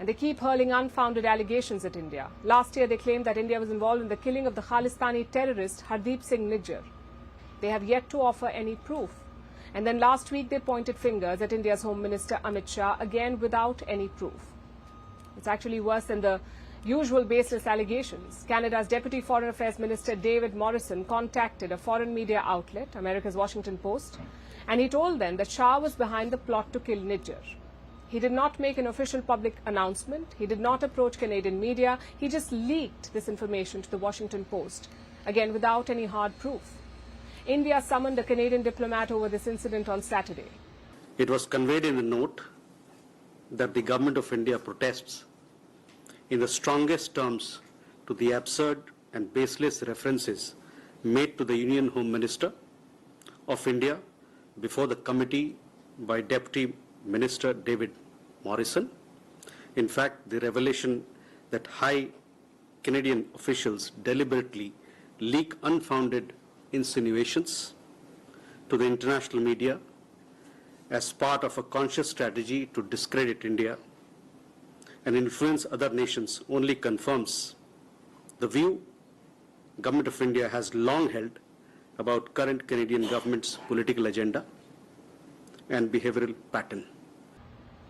and they keep hurling unfounded allegations at India. Last year, they claimed that India was involved in the killing of the Khalistani terrorist Hardeep Singh Nijjar. They have yet to offer any proof. And then last week, they pointed fingers at India's Home Minister Amit Shah, again without any proof. It's actually worse than the usual baseless allegations. Canada's Deputy Foreign Affairs Minister David Morrison contacted a foreign media outlet, America's Washington Post, and he told them that Shah was behind the plot to kill Nijjar. He did not make an official public announcement. He did not approach Canadian media. He just leaked this information to the Washington Post, again without any hard proof. India summoned a Canadian diplomat over this incident on Saturday. It was conveyed in a note that the Government of India protests in the strongest terms to the absurd and baseless references made to the Union Home Minister of India before the committee by Deputy Minister David Morrison. In fact, the revelation that high Canadian officials deliberately leak unfounded insinuations to the international media as part of a conscious strategy to discredit India and influence other nations only confirms the view Government of India has long held about current Canadian government's political agenda and behavioral pattern.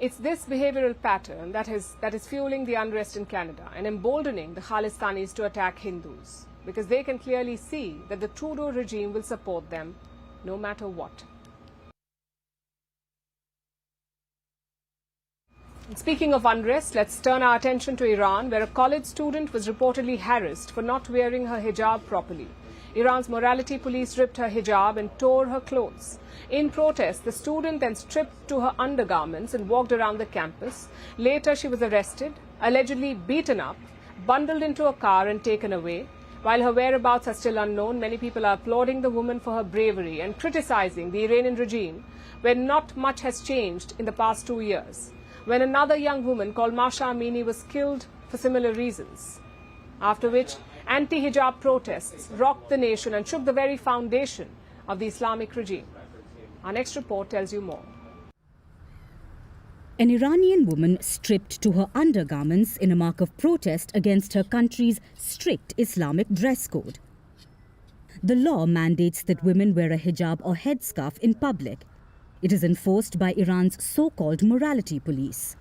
It's this behavioral pattern that is fueling the unrest in Canada and emboldening the Khalistanis to attack Hindus, because they can clearly see that the Trudeau regime will support them no matter what. And speaking of unrest, let's turn our attention to Iran, where a college student was reportedly harassed for not wearing her hijab properly. Iran's morality police ripped her hijab and tore her clothes. In protest, the student then stripped to her undergarments and walked around the campus. Later, she was arrested, allegedly beaten up, bundled into a car and taken away. While her whereabouts are still unknown, many people are applauding the woman for her bravery and criticizing the Iranian regime, where not much has changed in the past 2 years, when another young woman called Masha Amini was killed for similar reasons. After which, anti-hijab protests rocked the nation and shook the very foundation of the Islamic regime. Our next report tells you more. An Iranian woman stripped to her undergarments in a mark of protest against her country's strict Islamic dress code. The law mandates that women wear a hijab or headscarf in public. It is enforced by Iran's so-called morality police.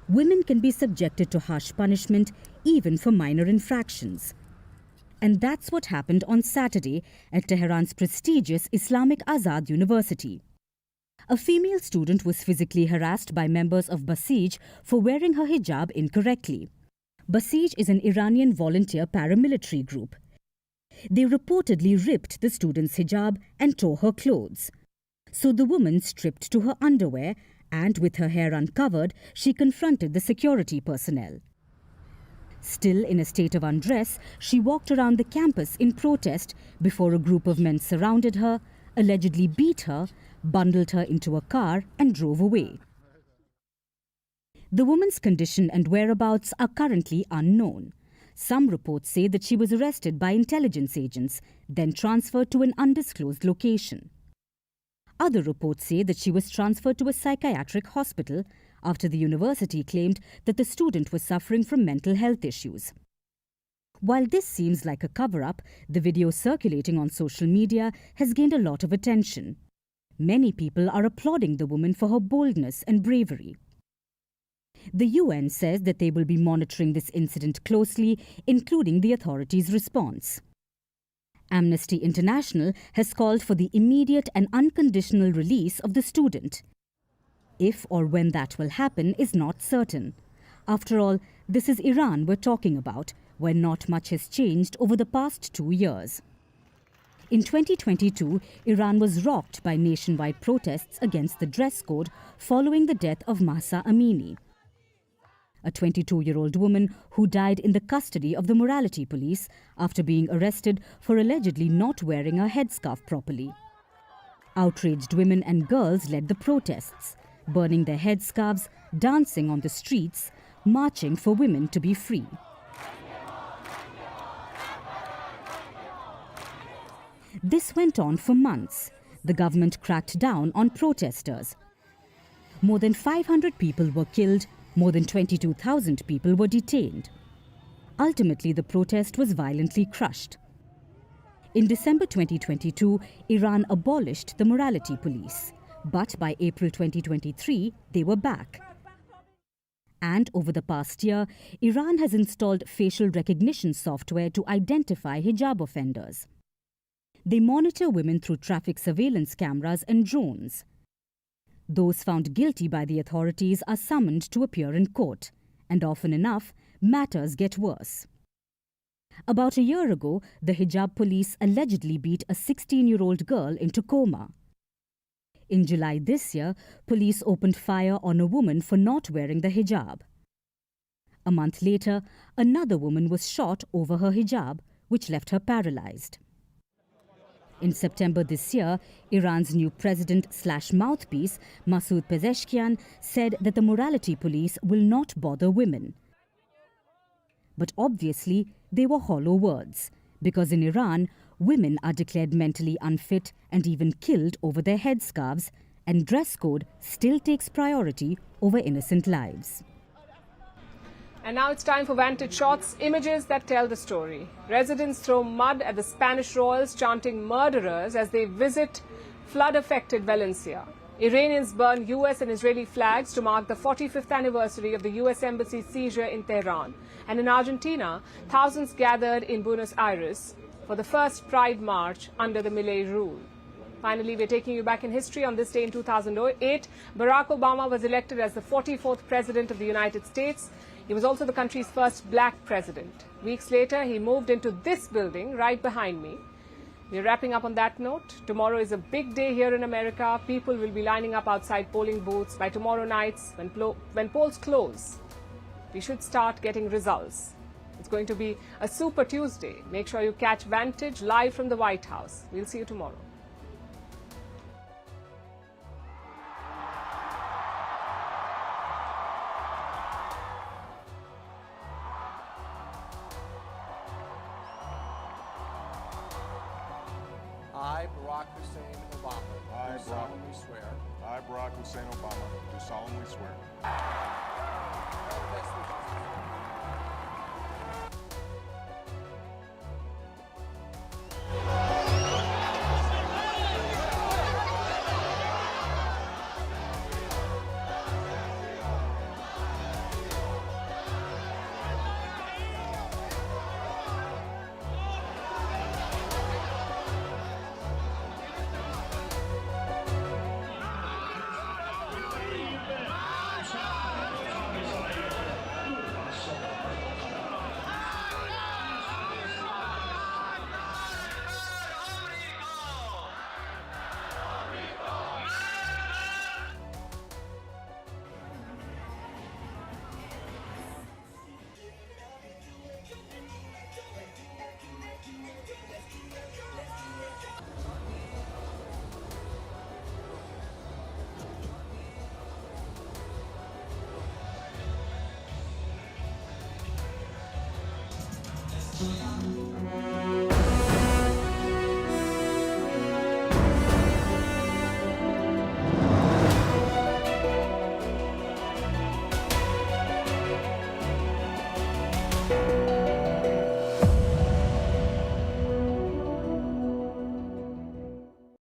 Women can be subjected to harsh punishment even for minor infractions. And that's what happened on Saturday at Tehran's prestigious Islamic Azad University. A female student was physically harassed by members of Basij for wearing her hijab incorrectly. Basij is an Iranian volunteer paramilitary group. They reportedly ripped the student's hijab and tore her clothes. So the woman stripped to her underwear and, with her hair uncovered, she confronted the security personnel. Still in a state of undress, she walked around the campus in protest before a group of men surrounded her, allegedly beat her, bundled her into a car and drove away. The woman's condition and whereabouts are currently unknown. Some reports say that she was arrested by intelligence agents, then transferred to an undisclosed location. Other reports say that she was transferred to a psychiatric hospital after the university claimed that the student was suffering from mental health issues. While this seems like a cover-up, the video circulating on social media has gained a lot of attention. Many people are applauding the woman for her boldness and bravery. The UN says that they will be monitoring this incident closely, including the authorities' response. Amnesty International has called for the immediate and unconditional release of the student. If or when that will happen is not certain. After all, this is Iran we're talking about, where not much has changed over the past 2 years. In 2022, Iran was rocked by nationwide protests against the dress code following the death of Mahsa Amini, a 22-year-old woman who died in the custody of the morality police after being arrested for allegedly not wearing a headscarf properly. Outraged women and girls led the protests, burning their headscarves, dancing on the streets, marching for women to be free. This went on for months. The government cracked down on protesters. More than 500 people were killed, more than 22,000 people were detained. Ultimately, the protest was violently crushed. In December 2022, Iran abolished the morality police. But by April 2023, they were back. And over the past year, Iran has installed facial recognition software to identify hijab offenders. They monitor women through traffic surveillance cameras and drones. Those found guilty by the authorities are summoned to appear in court, and often enough, matters get worse. About a year ago, the hijab police allegedly beat a 16-year-old girl into coma. In July this year, police opened fire on a woman for not wearing the hijab. A month later, another woman was shot over her hijab, which left her paralyzed. In September this year, Iran's new president/mouthpiece, Masoud Pezeshkian, said that the morality police will not bother women. But obviously, they were hollow words, because in Iran, women are declared mentally unfit and even killed over their headscarves, and dress code still takes priority over innocent lives. And now it's time for Vantage Shots, images that tell the story. Residents throw mud at the Spanish royals chanting murderers as they visit flood-affected Valencia. Iranians burn US and Israeli flags to mark the 45th anniversary of the US Embassy's seizure in Tehran. And in Argentina, thousands gathered in Buenos Aires for the first Pride March under the Milei rule. Finally, we're taking you back in history. On this day in 2008, Barack Obama was elected as the 44th President of the United States. He was also the country's first black president. Weeks later, he moved into this building right behind me. We're wrapping up on that note. Tomorrow is a big day here in America. People will be lining up outside polling booths. By tomorrow nights, when polls close, we should start getting results. It's going to be a Super Tuesday. Make sure you catch Vantage live from the White House. We'll see you tomorrow. I, Barack Hussein Obama, do solemnly swear. I, Barack Hussein Obama, do solemnly swear.